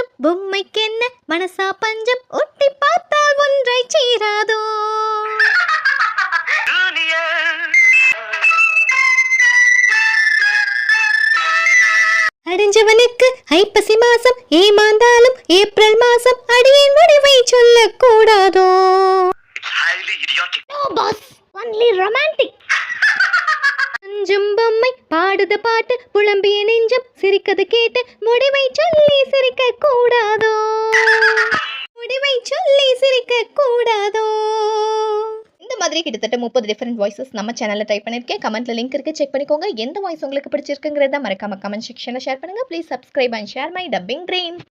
கொஞ்சம் பொம்மைக்கென்ன மனசா பஞ்சம் ஒட்டி பார்த்தால் ஒன்றை சேராதோ. அடைஞ்சவனுக்கு ஐப்பசி மாசம் ஏமாந்தாலும் ஏப்ரல் மாசம் அடியின் முடிவை சொல்லக்கூடாதோ. கொஞ்சம் பொம்மை பாடுத பாட்டு புலம்பிய நெஞ்சம் சிரிக்கது கேட்டு முடிவை சொல்லி சிரிக்க கூடாதோ. முடிவை சொல்லி சிரிக்க கூடாதோ. இந்த மாதிரி கிட்டத்தட்ட 30 டிஃபரெண்ட் வாய்ஸஸ் நம்ம சேனலில் டைப் பண்ணியிருக்கேன். கமெண்ட்ல லிங்க் இருக்கு, செக் பண்ணிக்கோங்க. எந்த வாய்ஸ் உங்களுக்கு பிடிச்சிருக்குங்கிறத மறக்காம கமெண்ட் செக்ஷனில் ஷேர் பண்ணுங்க. Please subscribe and share my dubbing dream.